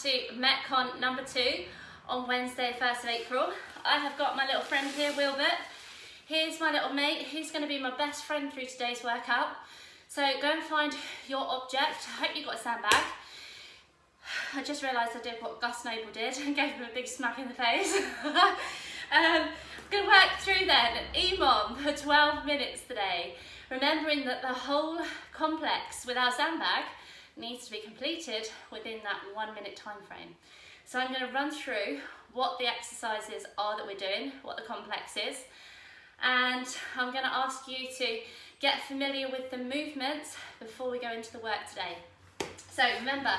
to Metcon number 2 on Wednesday, 1st of April. I have got my little friend here, Wilbert. Here's my little mate. He's going to be my best friend through today's workout. So go and find your object. I hope you got a sandbag. I just realised I did what Gus Noble did and gave him a big smack in the face. I'm going to work through then EMOM for 12 minutes today, remembering that the whole complex with our sandbag needs to be completed within that 1 minute time frame. So I'm going to run through what the exercises are that we're doing, what the complex is, and I'm going to ask you to get familiar with the movements before we go into the work today. So remember,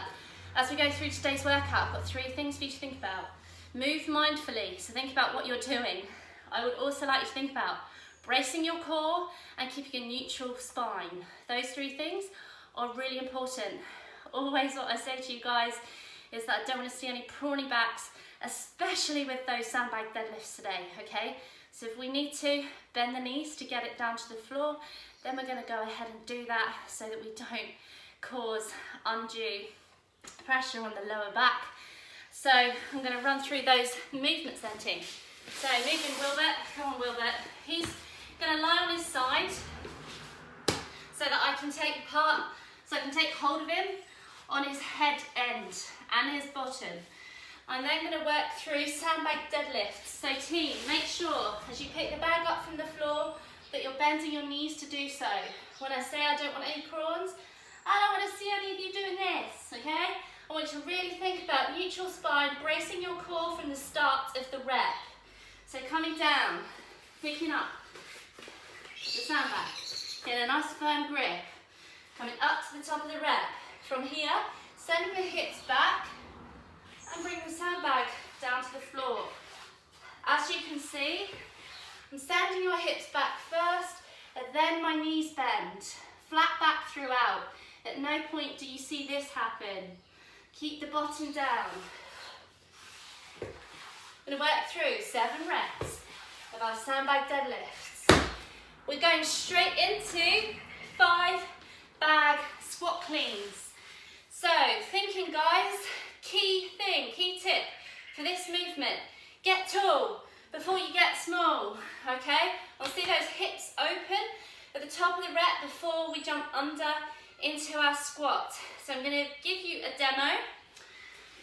as we go through today's workout, I've got 3 things for you to think about. Move mindfully, so think about what you're doing. I would also like you to think about bracing your core and keeping a neutral spine. Those 3 things are really important. Always what I say to you guys is that I don't want to see any prawny backs, especially with those sandbag deadlifts today, okay? So if we need to bend the knees to get it down to the floor, then we're going to go ahead and do that so that we don't cause undue pressure on the lower back. So I'm going to run through those movements then, team. So moving Wilbert, come on Wilbert. He's going to lie on his side so that I can take hold of him on his head end and his bottom. I'm then going to work through sandbag deadlifts. So team, make sure as you pick the bag up from the floor that you're bending your knees to do so. When I say I don't want any prawns, I don't want to see any of you doing this, okay? I want you to really think about neutral spine, bracing your core from the start of the rep. So coming down, picking up the sandbag, getting a nice firm grip, coming up to the top of the rep. From here, sending the hips back and bring the sandbag down to the floor. As you can see, I'm sending your hips back first, and then my knees bend, flat back throughout. At no point do you see this happen. Keep the bottom down. I'm going to work through 7 reps of our sandbag deadlifts. We're going straight into 5 bag squat cleans. So, thinking guys, key tip for this movement, get tall before you get small, okay? I'll see those hips open at the top of the rep before we jump under into our squat. So I'm going to give you a demo.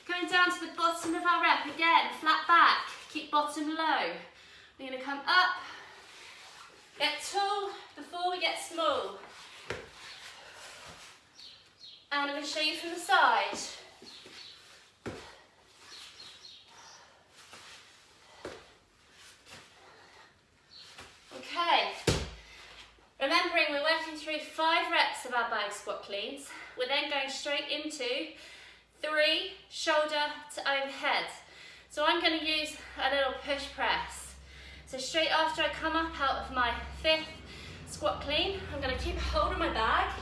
Going down to the bottom of our rep, again, flat back, keep bottom low. We're going to come up, get tall before we get small. And I'm going to show you from the side. Okay, remembering we're working through 5 reps of our bag squat cleans. We're then going straight into 3 shoulder to overhead. So I'm going to use a little push press. So straight after I come up out of my 5th squat clean, I'm going to keep hold of my bag.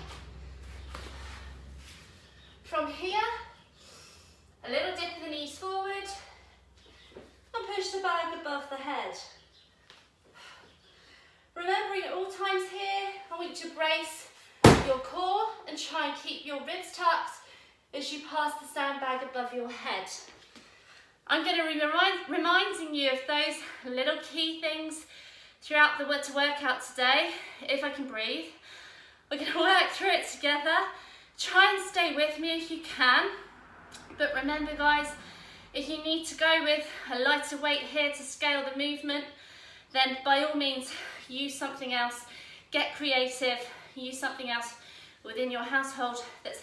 From here, a little dip of the knees forward and push the bag above the head. Remembering at all times here, I want you to brace your core and try and keep your ribs tucked as you pass the sandbag above your head. I'm going to be reminding you of those little key things throughout the workout today, if I can breathe. We're going to work through it together. Try and stay with me if you can. But remember guys, if you need to go with a lighter weight here to scale the movement, then by all means use something else. Get creative, use something else within your household that's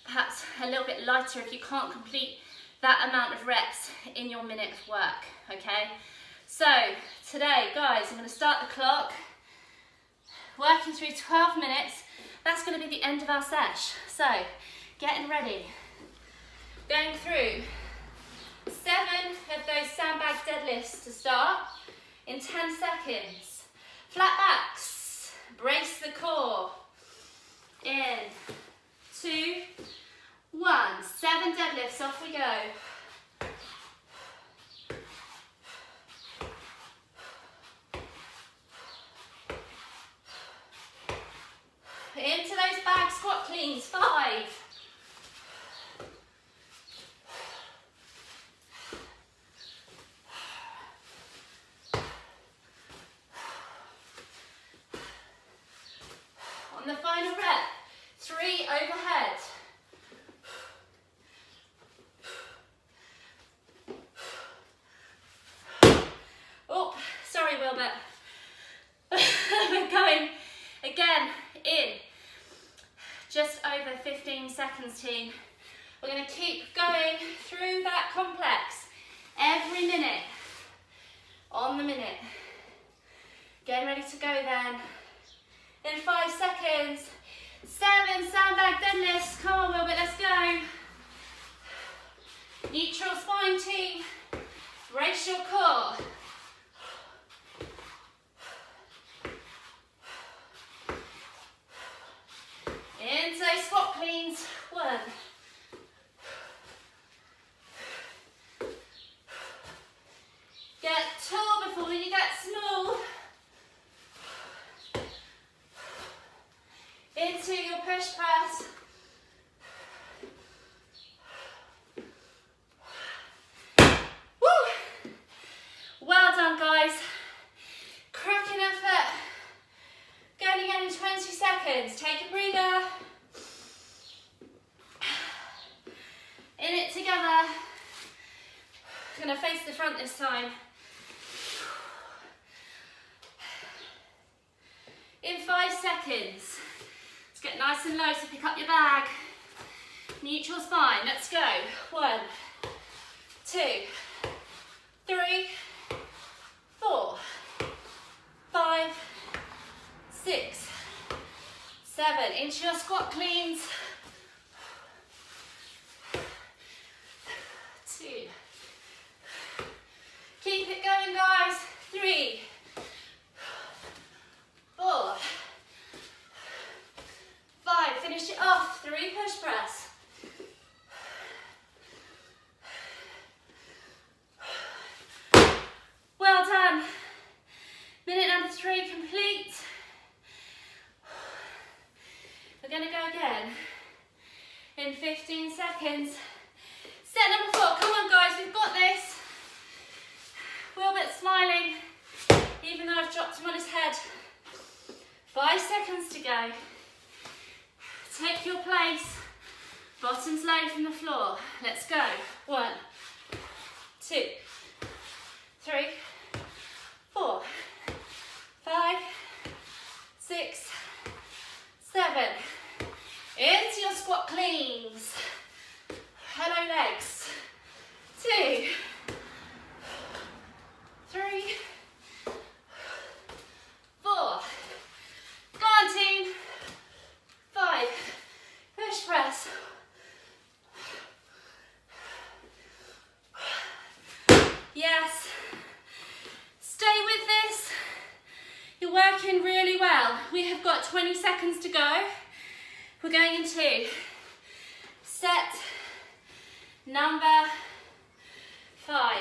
perhaps a little bit lighter if you can't complete that amount of reps in your minute of work, okay? So today, guys, I'm going to start the clock, working through 12 minutes. That's going to be the end of our sesh. So getting ready, going through 7 of those sandbag deadlifts to start in 10 seconds. Flat backs, brace the core. In 2, 1, 7 deadlifts, off we go. Into those bag squat cleans, 5, team. We're going to keep going through that complex every minute, on the minute. Getting ready to go then. In 5 seconds. 7 sandbag deadlifts. Come on, Wilbert, let's go. Neutral spine team. Brace your core. Into squat cleans. 1. Get tall before you get small. Into your push press. Woo! Well done, guys. Cracking effort. Going again in 20 seconds. Take a breather. In it together. Going to face the front this time. In 5 seconds. Let's get nice and low, so pick up your bag. Neutral spine, let's go. 1, 2, 3, 4, 5, 6, 7. Into your squat cleans. 2. Keep it going, guys. 3, 4, 5, finish it off, 3 push press. Well done. Minute number 3 complete. We're going to go again in 15 seconds. Set number 4, come on guys, we've got this. Wilbert smiling, even though I've dropped him on his head. 5 seconds to go. Take your place, bottoms low from the floor. Let's go. 1, 2, 3, 4, 5, 6, 7. Into your squat cleans. Hello legs. 2, 3, 4. Go on team. 5. Push press. Yes. Stay with this. You're working really well. We have got 20 seconds to go. We're going into set number 5.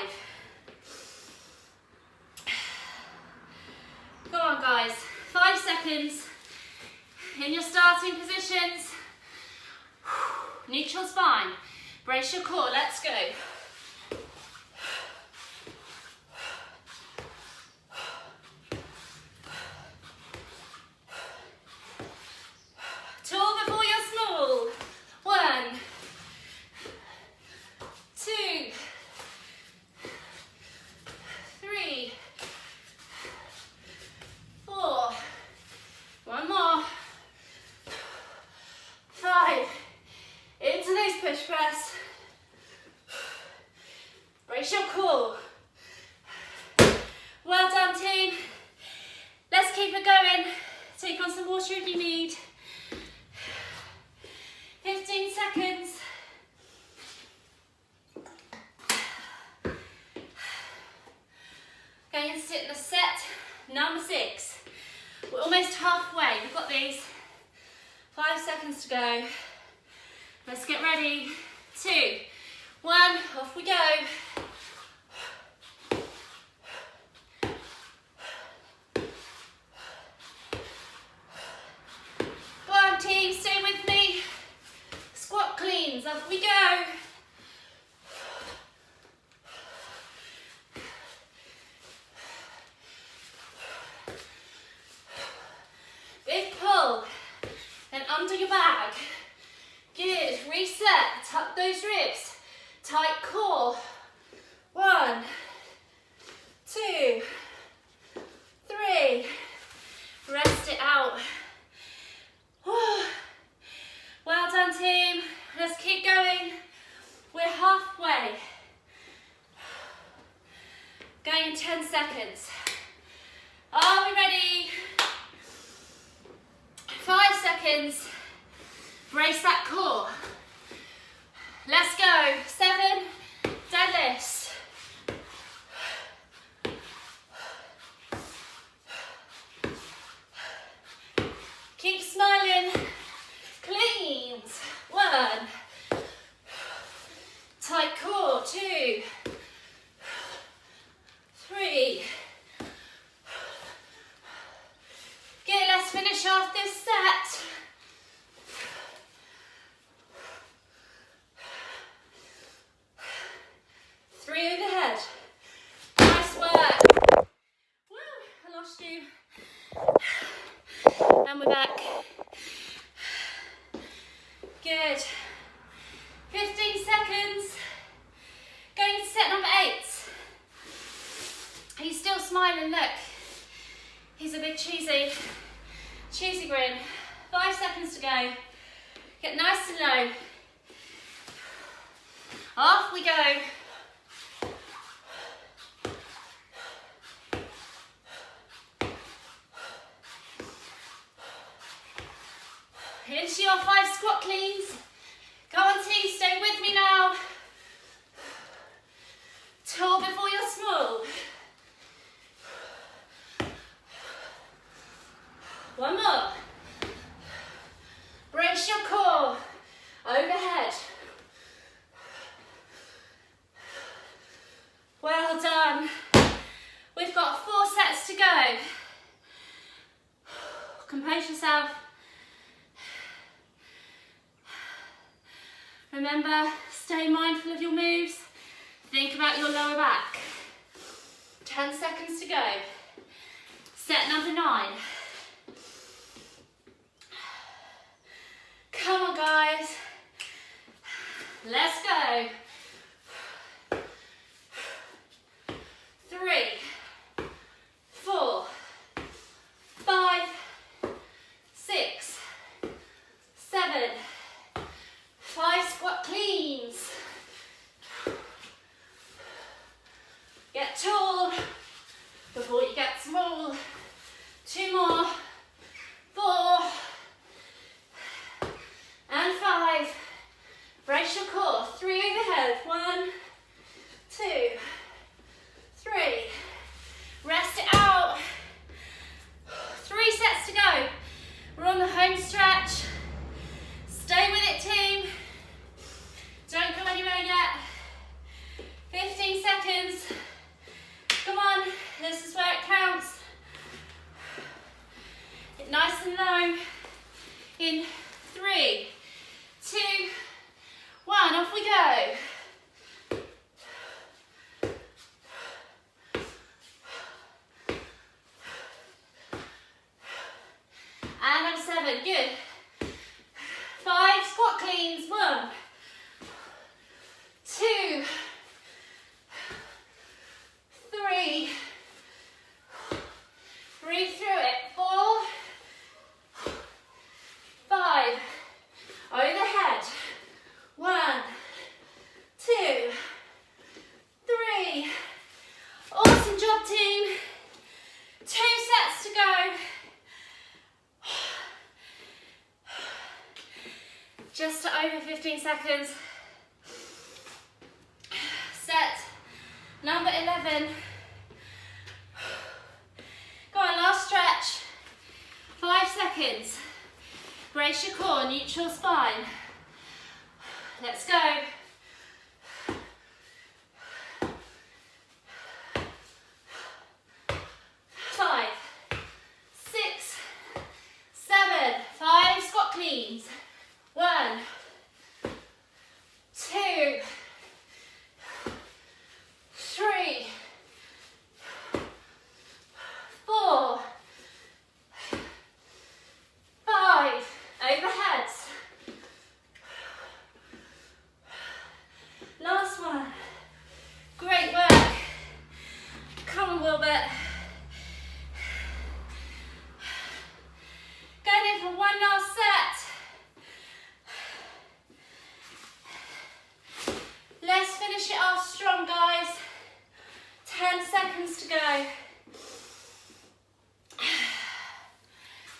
Go on guys. 5 seconds. In your starting positions. Neutral spine. Brace your core. Let's go. Tall before you're small. 1, 2, 3, 4. 1 more. 5. Into those push press. Brace your core. Well done team. Let's keep it going. Take on some water if you need. 15 seconds. Going to sit in the set number 6. We're almost halfway. We've got these. 5 seconds to go. Let's get ready. 2, 1, off we go. Go on team, stay with me. Squat cleans, off we go. Big pull, then under your bag. Good, reset, tuck those ribs, tight core. 10 seconds. Are we ready? 5 seconds. Brace that core. Let's go. 7 deadlifts. Keep smiling. Cleans. 1. Tight core. 2. 3. Good, let's finish off this set. 3 overhead. Nice work. Woo, I lost you. And we're back. Good. 15 seconds. Going to set number 8. He's still smiling, look. He's a big cheesy grin. 5 seconds to go. Get nice and low. Off we go. Into your 5 squat cleans. Go on team, stay with me now. Tall before you're small. 1 more. Brace your core. Overhead. Well done. We've got 4 sets to go. Compose yourself. Remember, stay mindful of your moves. Think about your lower back. 10 seconds to go. Set number 9. Come on, guys. Let's go. 3, 4, 5, 6, 7. 5 squat cleans. Get tall before you get small. 2 more. 4 and 5. Brace your core. 3 overhead. 1, 2, 3. Rest it out. 3 sets to go. We're on the home stretch. Stay with it, team. Don't go anywhere yet. 15 seconds. Come on, this is where it counts. Get nice and low. In 3, 2, 1, off we go. And number 7, good. 5 squat cleans. 1, 2, 3. Breathe through it. 4, 5. Overhead. 1, 2, 3. Awesome job, team. 2 sets to go. Just over 15 seconds. Set number 11. Go on, last stretch. 5 seconds. Brace your core, neutral spine. Let's go. 5, 6, 7. 5 squat cleans. 1, 2, 3, 4, 5. Overheads. seconds to go.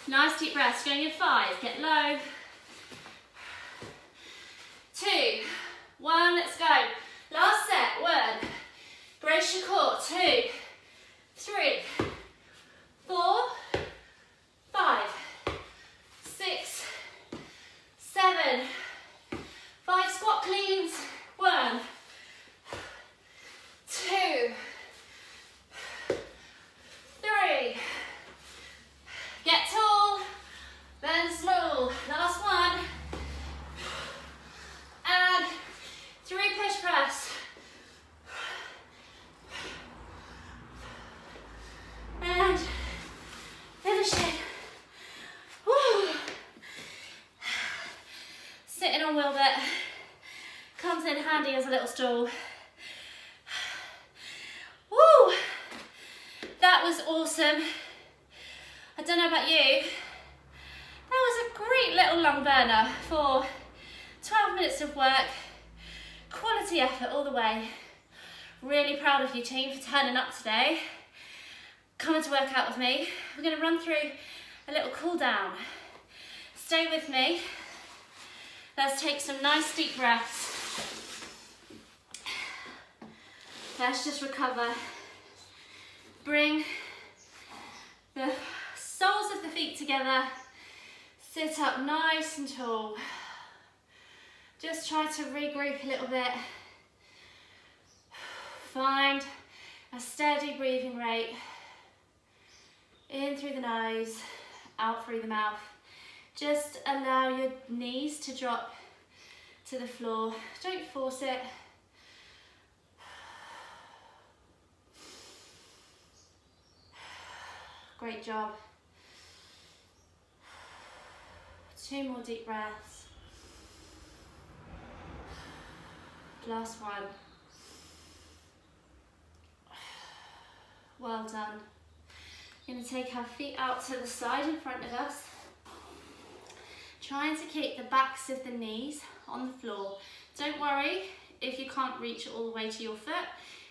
Nice deep breaths, going in 5, get low. 2, 1, let's go. Last set, 1. Brace your core, 2, 3, 4, 5, 6, 7, 5 squat cleans, 1, 2, 3, get tall, then small, last one, and 3 push press, and finish it. Woo. Sitting on wheel bit comes in handy as a little stool. Woo! That was awesome. I don't know about you, that was a great little long burner for 12 minutes of work, quality effort all the way. Really proud of you team for turning up today, coming to work out with me. We're going to run through a little cool down. Stay with me. Let's take some nice deep breaths. Let's just recover. Bring the soles of the feet together. Sit up nice and tall. Just try to regroup a little bit. Find a steady breathing rate. In through the nose, out through the mouth. Just allow your knees to drop to the floor. Don't force it. Great job. 2 more deep breaths. Last one. Well done. We're going to take our feet out to the side in front of us. Trying to keep the backs of the knees on the floor. Don't worry if you can't reach all the way to your foot.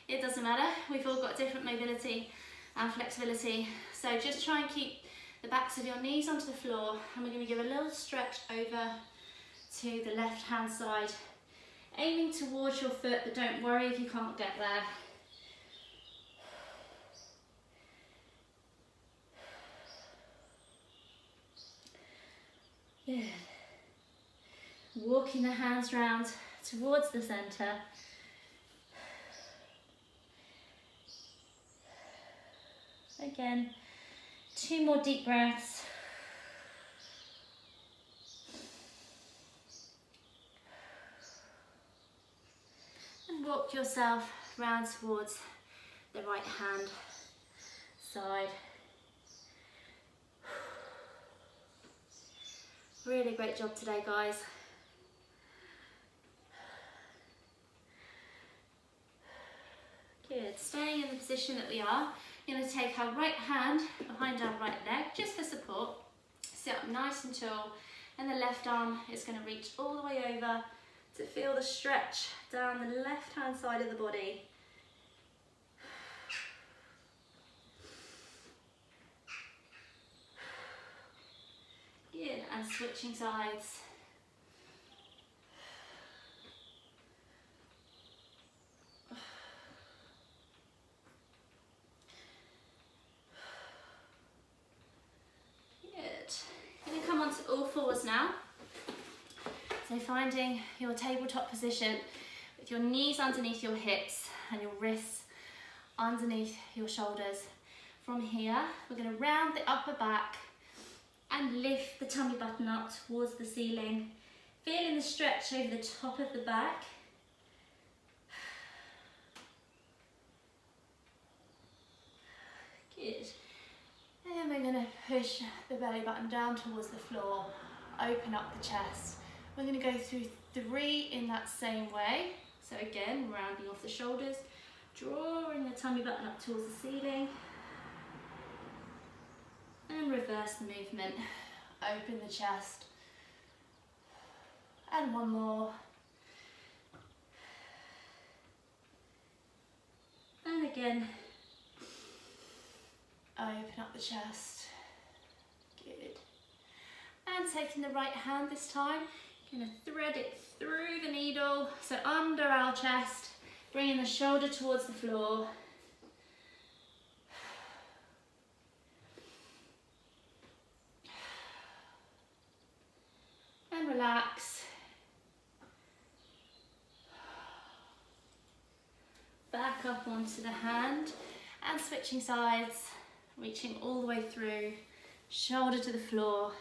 It doesn't matter. We've all got different mobility and flexibility. So just try and keep the backs of your knees onto the floor, and we're going to give a little stretch over to the left hand side, aiming towards your foot, but don't worry if you can't get there. Good. Walking the hands round towards the centre. Again, 2 more deep breaths. And walk yourself round towards the right hand side. Really great job today, guys. Good. Staying in the position that we are, you're going to take our right hand behind our right leg, just for support. Sit up nice and tall, and the left arm is going to reach all the way over to feel the stretch down the left hand side of the body. Good, and switching sides. All fours now. So finding your tabletop position with your knees underneath your hips and your wrists underneath your shoulders. From here, we're going to round the upper back and lift the tummy button up towards the ceiling. Feeling the stretch over the top of the back. Good. And then we're going to push the belly button down towards the floor, open up the chest. We're going to go through 3 in that same way. So again, rounding off the shoulders, drawing the tummy button up towards the ceiling, and reverse the movement. Open the chest. And 1 more. And again, Open up the chest. Good. And taking the right hand this time, going to thread it through the needle, so under our chest, bringing the shoulder towards the floor. And relax. Back up onto the hand and switching sides, reaching all the way through, shoulder to the floor.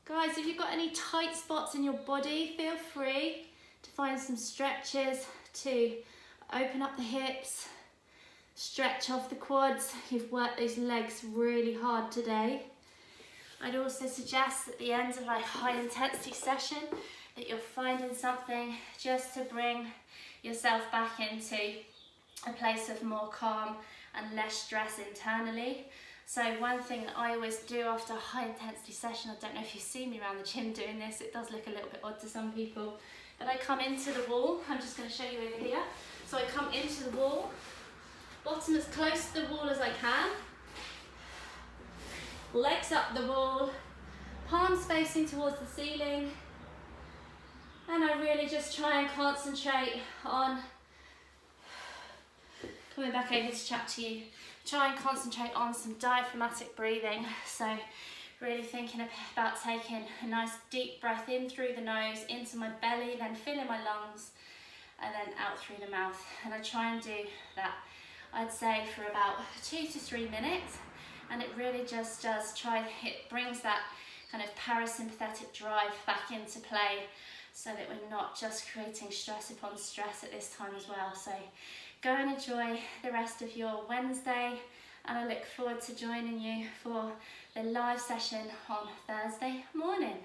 Guys, if you've got any tight spots in your body, feel free to find some stretches to open up the hips, stretch off the quads. You've worked those legs really hard today. I'd also suggest at the end of a high intensity session that you're finding something just to bring yourself back into a place of more calm and less stress internally. So one thing that I always do after a high intensity session, I don't know if you see me around the gym doing this, it does look a little bit odd to some people, but I come into the wall. I'm just going to show you over here. So I come into the wall, bottom as close to the wall as I can, legs up the wall, palms facing towards the ceiling, and I really just try and concentrate on coming back over to chat to you. Try and concentrate on some diaphragmatic breathing. So really thinking about taking a nice deep breath in through the nose, into my belly, then filling my lungs, and then out through the mouth. And I try and do that, I'd say, for about 2 to 3 minutes. And it really just does it brings that kind of parasympathetic drive back into play, so that we're not just creating stress upon stress at this time as well. So go and enjoy the rest of your Wednesday, and I look forward to joining you for the live session on Thursday morning.